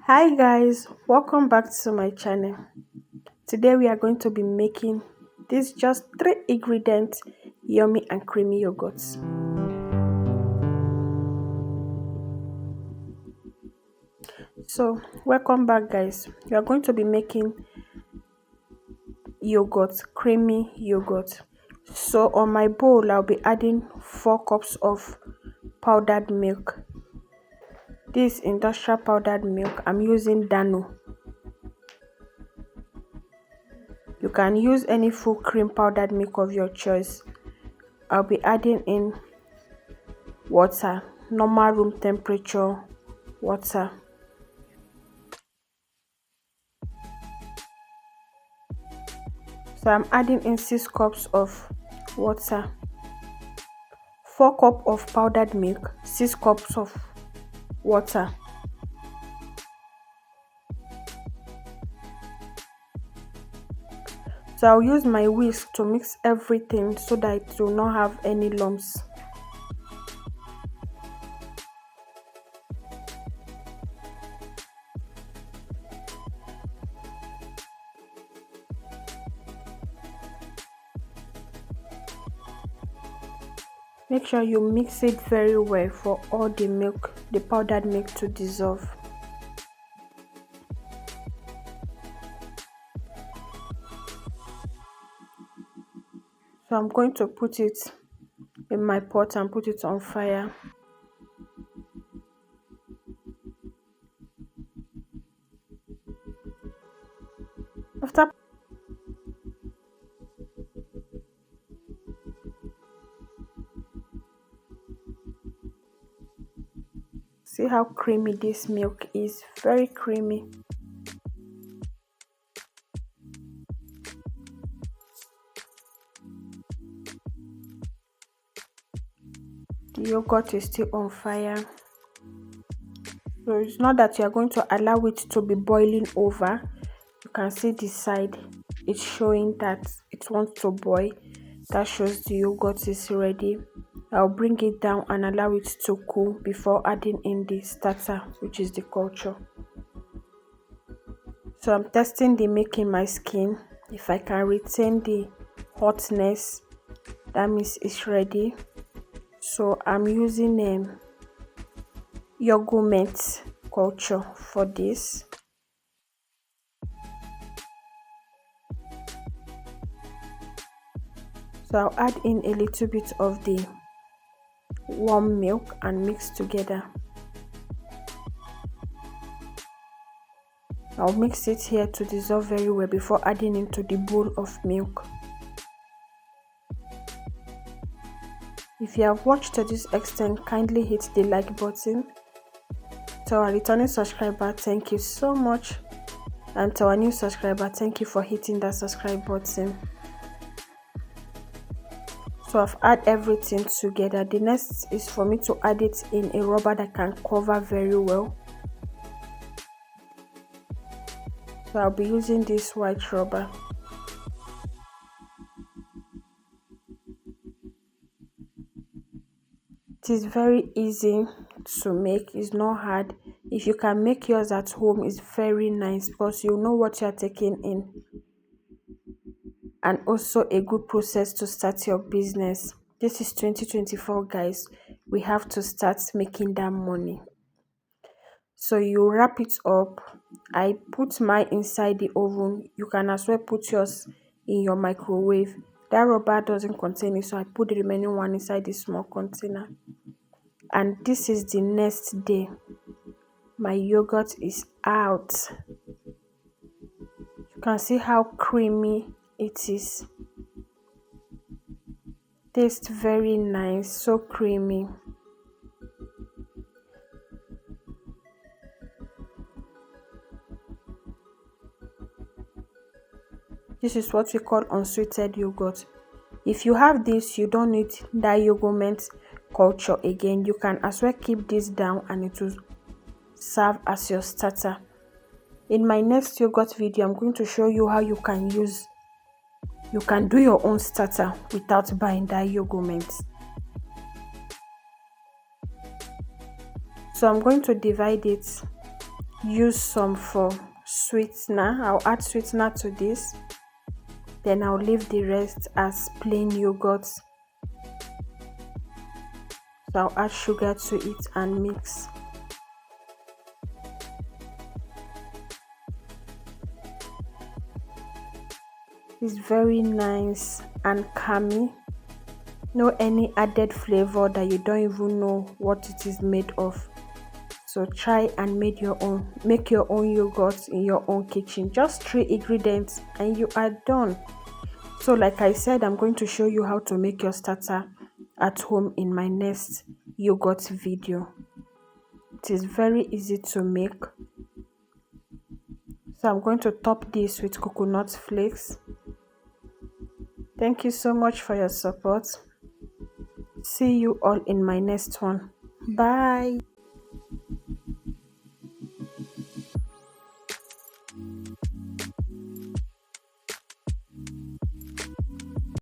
Hi guys, welcome back to my channel. Today we are going to be making this just three ingredients yummy and creamy yogurts. So welcome back guys. We are going to be making yogurt, creamy yogurt. So on my bowl I'll be adding 4 cups of powdered milk. This industrial powdered milk, I'm using Dano. You can use any full cream powdered milk of your choice. I'll be adding in water, normal room temperature water. So I'm adding in 6 cups of water, 4 cups of powdered milk, 6 cups of water. So I'll use my whisk to mix everything so that it will not have any lumps. Make sure you mix it very well for all the milk, the powdered milk to dissolve. So I'm going to put it in my pot and put it on fire. After See how creamy this milk is, very creamy. The yogurt is still on fire. So it's not that you are going to allow it to be boiling over. You can see the side, it's showing that it wants to boil. That shows the yogurt is ready. I'll bring it down and allow it to cool before adding in the starter, which is the culture. So I'm testing the milk in my skin. If I can retain the hotness, that means it's ready. So I'm using yogurt culture for this. So I'll add in a little bit of the warm milk and mix together. I'll mix it here to dissolve very well before adding into the bowl of milk. If you have watched to this extent, kindly hit the like button. To our returning subscriber, thank you so much. And to our new subscriber, thank you for hitting that subscribe button. So I've added everything together. The next is for me to add it in a rubber that can cover very well. So I'll be using this white rubber. It is very easy to make, it's not hard. If you can make yours at home, it's very nice because you know what you are taking in. And also a good process to start your business. This is 2024 guys, we have to start making that money. So you wrap it up. I put mine inside the oven. You can as well put yours in your microwave. That rubber doesn't contain it, so I put the remaining one inside the small container. And this is the next day. My yogurt is out. You can see how creamy it is. Tastes very nice, so creamy. This is what we call unsweetened yogurt. If you have this, you don't need that yogurt culture again. You can as well keep this down and it will serve as your starter. In my next yogurt video, I'm going to show you how you can do your own starter without buying that yogurt. So I'm going to divide it use some for sweetener. I'll add sweetener to this, then I'll leave the rest as plain yogurt. So I'll add sugar to it and mix. It's very nice and calming. No any added flavor that you don't even know what it is made of. So try and make your own yogurt in your own kitchen. Just 3 ingredients and you are done. So like I said, I'm going to show you how to make your starter at home in my next yogurt video. It is very easy to make. So I'm going to top this with coconut flakes. Thank you so much for your support. See you all in my next one. Bye.